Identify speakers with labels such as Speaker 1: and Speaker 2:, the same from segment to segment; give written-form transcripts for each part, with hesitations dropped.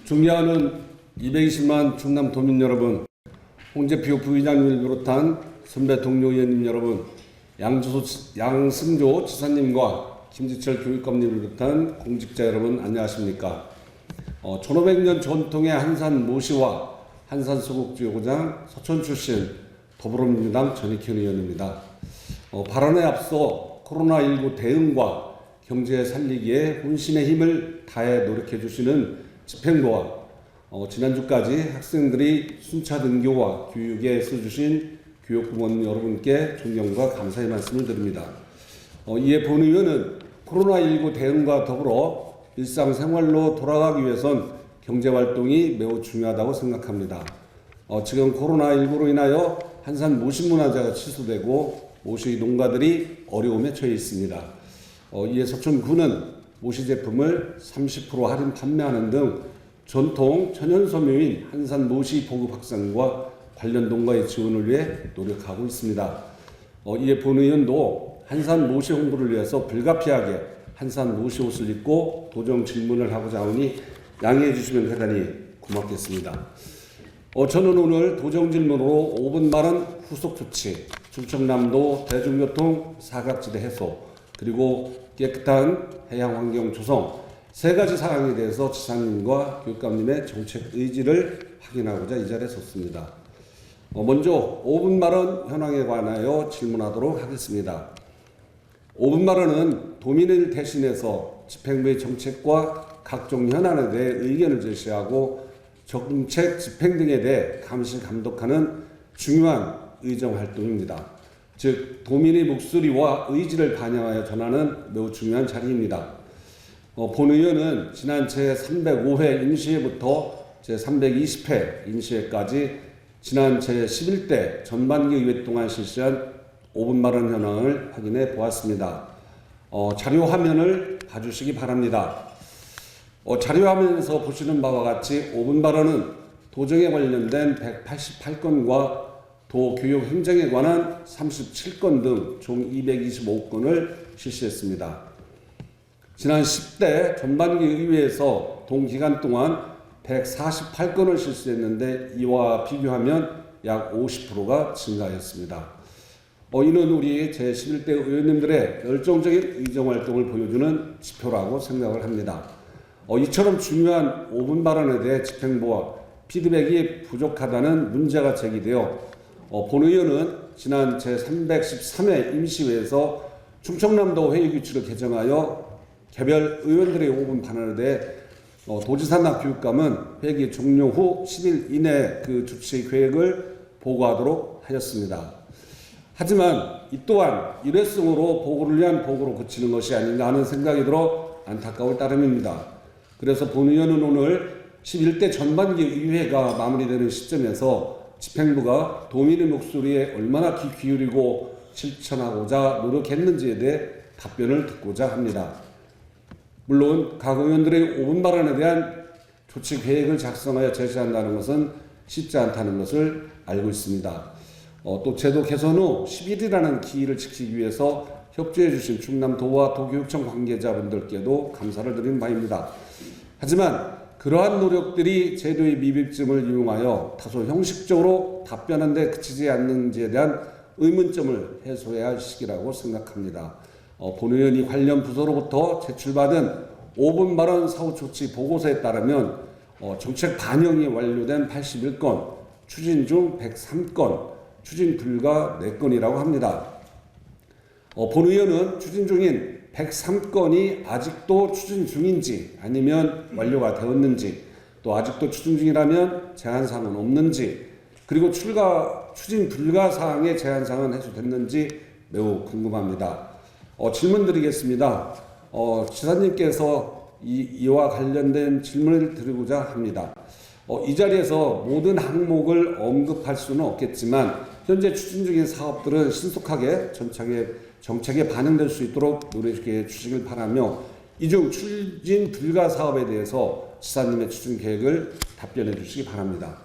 Speaker 1: 존경하는 220만 충남 도민 여러분, 홍재표 부의장님을 비롯한 선배 동료 의원님 여러분, 양승조 지사님과 김지철 교육감님을 비롯한 공직자 여러분 안녕하십니까. 1500년 전통의 한산 모시와 한산 소곡지구장 서촌 출신 더불어민주당 전익현 의원입니다. 발언에 앞서 코로나19 대응과 경제 살리기에 혼신의 힘을 다해 노력해 주시는 집행부와 지난주까지 학생들이 순차 등교와 교육에 써주신 교육부원 여러분께 존경과 감사의 말씀을 드립니다. 이에 본 의원은 코로나19 대응과 더불어 일상생활로 돌아가기 위해선 경제활동이 매우 중요하다고 생각합니다. 지금 코로나19로 인하여 한산 모시문화재가 취소되고 모시 농가들이 어려움에 처해 있습니다. 이에 서촌구는 모시 제품을 30% 할인 판매하는 등 전통 천연섬유인 한산 모시 보급 확산과 관련 농가의 지원을 위해 노력하고 있습니다. 이에 본 의원도 한산 모시 홍보를 위해서 불가피하게 한산 모시 옷을 입고 도정 질문을 하고자 하오니 양해해 주시면 대단히 고맙겠습니다. 저는 오늘 도정 질문으로 5분 발언 후속 조치, 충청남도 대중교통 사각지대 해소, 그리고 깨끗한 해양 환경 조성 세 가지 사항에 대해서 지사님과 교육감님의 정책 의지를 확인하고자 이 자리에 섰습니다. 먼저 5분 발언 현황에 관하여 질문하도록 하겠습니다. 5분 발언은 도민을 대신해서 집행부의 정책과 각종 현안에 대해 의견을 제시하고 정책 집행 등에 대해 감시 감독하는 중요한 의정 활동입니다. 즉 도민의 목소리와 의지를 반영하여 전하는 매우 중요한 자리입니다. 본 의원은 지난 제305회 임시회부터 제320회 임시회까지 지난 제11대 전반기 의회 동안 실시한 5분 발언 현황을 확인해 보았습니다. 자료 화면을 봐주시기 바랍니다. 자료 화면에서 보시는 바와 같이 5분 발언은 도정에 관련된 188건과 도교육 행정에 관한 37건 등 총 225건을 실시했습니다. 지난 10대 전반기 의회에서 동기간 동안 148건을 실시했는데 이와 비교하면 약 50%가 증가했습니다. 이는 우리 제11대 의원님들의 열정적인 의정활동을 보여주는 지표라고 생각을 합니다. 이처럼 중요한 5분 발언에 대해 집행부와 피드백이 부족하다는 문제가 제기되어 본 의원은 지난 제313회 임시회에서 충청남도 회의규칙을 개정하여 개별 의원들의 5분 발언에 대해 도지사나 교육감은 회기 종료 후 10일 이내 그 주치 계획을 보고하도록 하였습니다. 하지만 이 또한 일회성으로 보고를 위한 보고로 그치는 것이 아닌가 하는 생각이 들어 안타까울 따름입니다. 그래서 본 의원은 오늘 11대 전반기 의회가 마무리되는 시점에서 집행부가 도민의 목소리에 얼마나 귀 기울이고 실천하고자 노력했는지에 대해 답변을 듣고자 합니다. 물론 각 의원들의 5분 발언에 대한 조치 계획을 작성하여 제시한다는 것은 쉽지 않다는 것을 알고 있습니다. 또 제도 개선 후 10일이라는 기일을 지키기 위해서 협조해 주신 충남도와 도교육청 관계자분들께도 감사를 드리는 바입니다. 하지만 그러한 노력들이 제도의 미비점을 이용하여 다소 형식적으로 답변한 데 그치지 않는지에 대한 의문점을 해소해야 할 시기라고 생각합니다. 본 의원이 관련 부서로부터 제출받은 5분 발언 사후 조치 보고서에 따르면 정책 반영이 완료된 81건, 추진 중 103건, 추진 불가 4건이라고 합니다. 본 의원은 추진 중인 103건이 아직도 추진 중인지 아니면 완료가 되었는지, 또 아직도 추진 중이라면 제한사항은 없는지, 그리고 추진 불가 사항의 제한사항은 해소됐는지 매우 궁금합니다. 질문 드리겠습니다. 지사님께서 이와 관련된 질문을 드리고자 합니다. 이 자리에서 모든 항목을 언급할 수는 없겠지만 현재 추진 중인 사업들은 신속하게 정책에 반영될 수 있도록 노력해 주시길 바라며 이 중 추진 불가 사업에 대해서 지사님의 추진 계획을 답변해 주시기 바랍니다.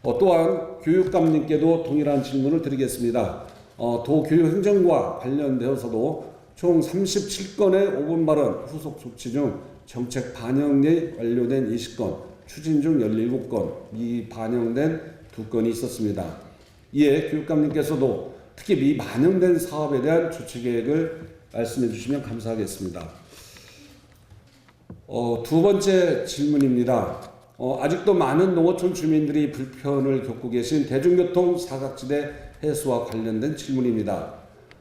Speaker 1: 또한 교육감님께도 동일한 질문을 드리겠습니다. 도교육행정과 관련되어서도 총 37건의 5분 발언 후속 조치 중 정책 반영이 완료된 20건, 추진 중 17건, 미반영된 2건이 있었습니다. 이에 교육감님께서도 특히 미반영된 사업에 대한 조치 계획을 말씀해 주시면 감사하겠습니다. 두 번째 질문입니다. 아직도 많은 농어촌 주민들이 불편을 겪고 계신 대중교통 사각지대 해소와 관련된 질문입니다.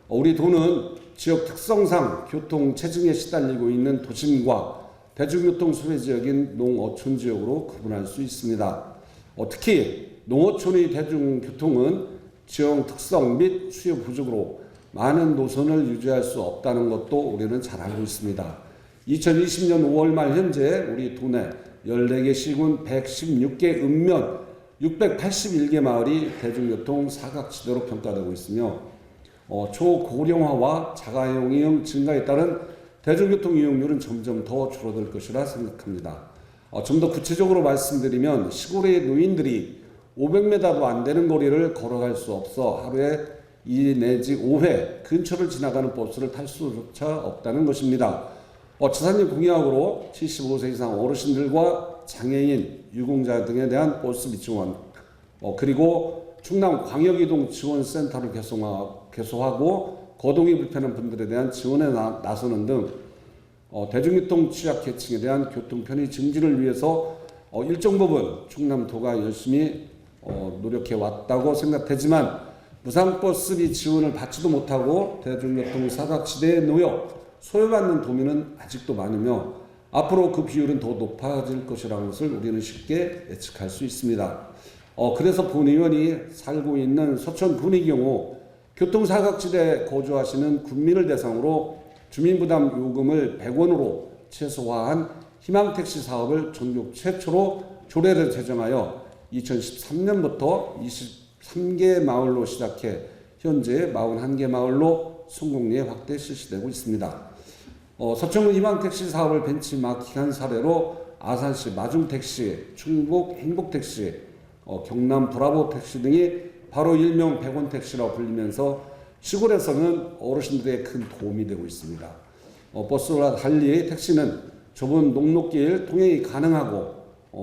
Speaker 1: 우리 도는 지역 특성상 교통 체증에 시달리고 있는 도심과 대중교통 소외 지역인 농어촌 지역으로 구분할 수 있습니다. 특히 농어촌의 대중교통은 지역 특성 및 수요 부족으로 많은 노선을 유지할 수 없다는 것도 우리는 잘 알고 있습니다. 2020년 5월 말 현재 우리 도내 14개 시군 116개 읍면 681개 마을이 대중교통 사각지대로 평가되고 있으며 초고령화와 자가용이용 증가에 따른 대중교통 이용률은 점점 더 줄어들 것이라 생각합니다. 좀 더 구체적으로 말씀드리면 시골의 노인들이 500m도 안 되는 거리를 걸어갈 수 없어 하루에 2 내지 5회 근처를 지나가는 버스를 탈 수조차 없다는 것입니다. 지사님 공약으로 75세 이상 어르신들과 장애인, 유공자 등에 대한 버스비 지원, 그리고 충남 광역이동지원센터를 개소하고 거동이 불편한 분들에 대한 지원에 나서는 등 대중교통 취약계층에 대한 교통 편의 증진을 위해서 일정 부분 충남도가 열심히 노력해 왔다고 생각되지만 무상버스비 지원을 받지도 못하고 대중교통 사각지대에 놓여 소외받는 도민은 아직도 많으며 앞으로 그 비율은 더 높아질 것이라는 것을 우리는 쉽게 예측할 수 있습니다. 그래서 본 의원이 살고 있는 서천군의 경우 교통사각지대에 거주하시는 군민을 대상으로 주민부담 요금을 100원으로 최소화한 희망택시 사업을 전국 최초로 조례를 제정하여 2013년부터 23개 마을로 시작해 현재 41개 마을로 성공리에 확대 실시되고 있습니다. 서천군 희망택시 사업을 벤치마킹한 사례로 아산시 마중택시, 충북 행복택시, 경남 브라보택시 등이 바로 일명 100원 택시라고 불리면서 시골에서는 어르신들의 큰 도움이 되고 있습니다. 버스와 달리 택시는 좁은 녹록길 통행이 가능하고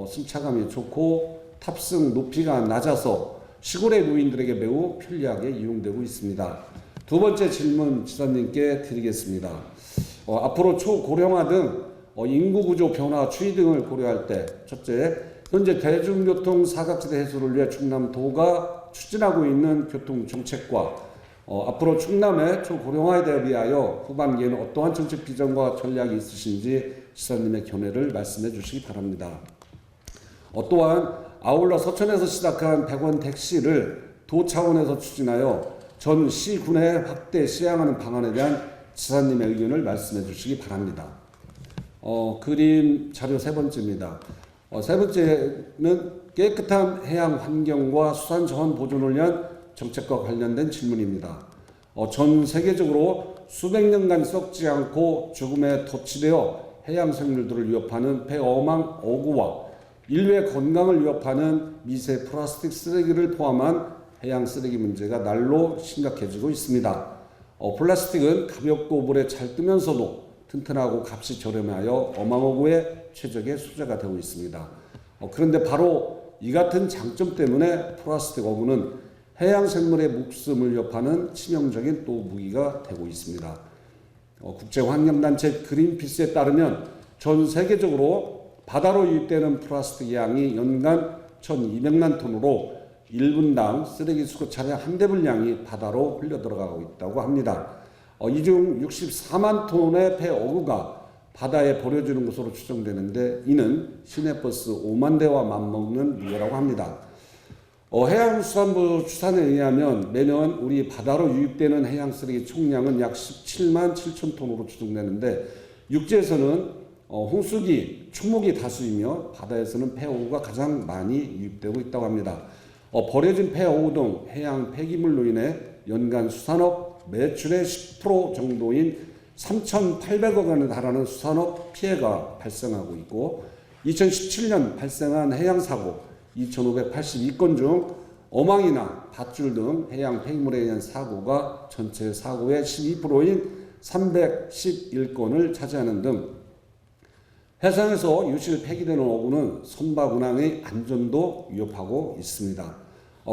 Speaker 1: 승차감이 좋고 탑승 높이가 낮아서 시골의 노인들에게 매우 편리하게 이용되고 있습니다. 두 번째 질문 지사님께 드리겠습니다. 앞으로 초고령화 등 인구구조 변화 추이 등을 고려할 때 첫째, 현재 대중교통 사각지대 해소를 위해 충남도가 추진하고 있는 교통정책과 앞으로 충남의 초고령화에 대비하여 후반기에는 어떠한 정책 비전과 전략이 있으신지 지사님의 견해를 말씀해 주시기 바랍니다. 또한 아울러 서천에서 시작한 100원 택시를 도 차원에서 추진하여 전 시군에 확대 시행하는 방안에 대한 지사님의 의견을 말씀해 주시기 바랍니다. 그림 자료 세 번째입니다. 세 번째는 깨끗한 해양 환경과 수산 자원 보존을 위한 정책과 관련된 질문입니다. 전 세계적으로 수백 년간 썩지 않고 죽음에 덧치되어 해양 생물들을 위협하는 폐어망 어구와 인류의 건강을 위협하는 미세 플라스틱 쓰레기를 포함한 해양 쓰레기 문제가 날로 심각해지고 있습니다. 플라스틱은 가볍고 물에 잘 뜨면서도 튼튼하고 값이 저렴하여 어망어구의 최적의 소재가 되고 있습니다. 그런데 바로 이 같은 장점 때문에 플라스틱 어구는 해양 생물의 목숨을 위협하는 치명적인 또 무기가 되고 있습니다. 국제환경단체 그린피스에 따르면 전 세계적으로 바다로 유입되는 플라스틱 양이 연간 1200만 톤으로 1분당 쓰레기 수거 차량 한 대 분량이 바다로 흘려 들어가고 있다고 합니다. 이 중 64만 톤의 폐어구가 바다에 버려지는 것으로 추정되는데 이는 시내버스 5만 대와 맞먹는 무게라고 합니다. 해양수산부 추산에 의하면 매년 우리 바다로 유입되는 해양 쓰레기 총량은 약 17만 7천 톤으로 추정되는데 육지에서는 홍수기, 추목이 다수이며 바다에서는 폐어구가 가장 많이 유입되고 있다고 합니다. 버려진 폐어구 등 해양 폐기물로 인해 연간 수산업 매출의 10% 정도인 3,800억 원에 달하는 수산업 피해가 발생하고 있고 2017년 발생한 해양사고 2,582건 중 어망이나 밧줄 등 해양 폐기물에 의한 사고가 전체 사고의 12%인 311건을 차지하는 등 해상에서 유실 폐기되는 어구는 선박 운항의 안전도 위협하고 있습니다.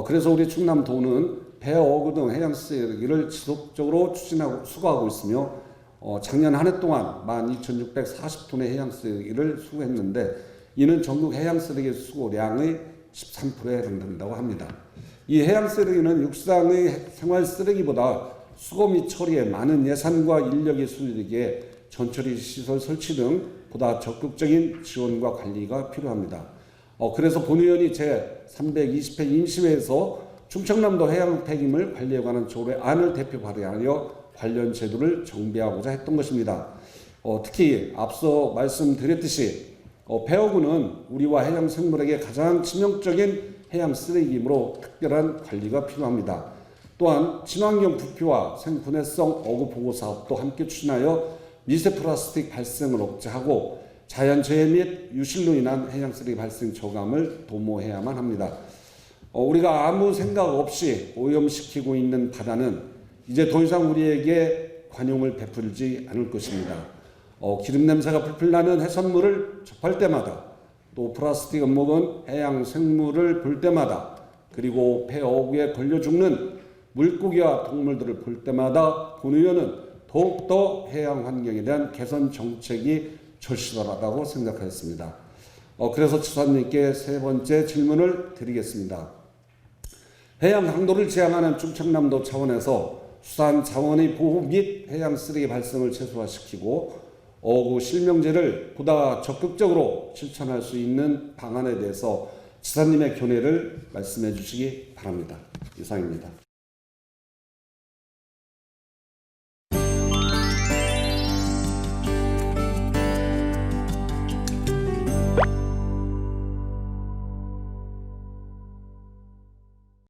Speaker 1: 그래서 우리 충남도는 배, 어구 등 해양 쓰레기를 지속적으로 추진하고 수거하고 있으며 작년 한 해 동안 12,640톤의 해양 쓰레기를 수거했는데 이는 전국 해양 쓰레기 수거량의 13%에 해당된다고 합니다. 이 해양 쓰레기는 육상의 생활 쓰레기보다 수거 및 처리에 많은 예산과 인력이 소요되기에 전처리 시설 설치 등 보다 적극적인 지원과 관리가 필요합니다. 그래서 본의원이 제320회 임시회에서 충청남도 해양 폐기물 관리에 관한 조례안을 대표 발의하여 관련 제도를 정비하고자 했던 것입니다. 특히 앞서 말씀드렸듯이 폐어구는 우리와 해양 생물에게 가장 치명적인 해양 쓰레기이므로 특별한 관리가 필요합니다. 또한 친환경 부피와 생분해성 어구 보호 사업도 함께 추진하여 미세 플라스틱 발생을 억제하고 자연재해 및 유실로 인한 해양 쓰레기 발생 저감을 도모해야만 합니다. 우리가 아무 생각 없이 오염시키고 있는 바다는 이제 더 이상 우리에게 관용을 베풀지 않을 것입니다. 기름 냄새가 풀풀 나는 해산물을 접할 때마다 또 플라스틱 먹은 해양 생물을 볼 때마다 그리고 폐 어구에 걸려 죽는 물고기와 동물들을 볼 때마다 본의원은 더욱더 해양 환경에 대한 개선 정책이 절실하다고 생각하였습니다. 그래서 지사님께 세 번째 질문을 드리겠습니다. 해양 강도를 지향하는 충청남도 차원에서 수산 자원의 보호 및 해양 쓰레기 발생을 최소화시키고 어구 실명제를 보다 적극적으로 실천할 수 있는 방안에 대해서 지사님의 견해를 말씀해 주시기 바랍니다. 이상입니다.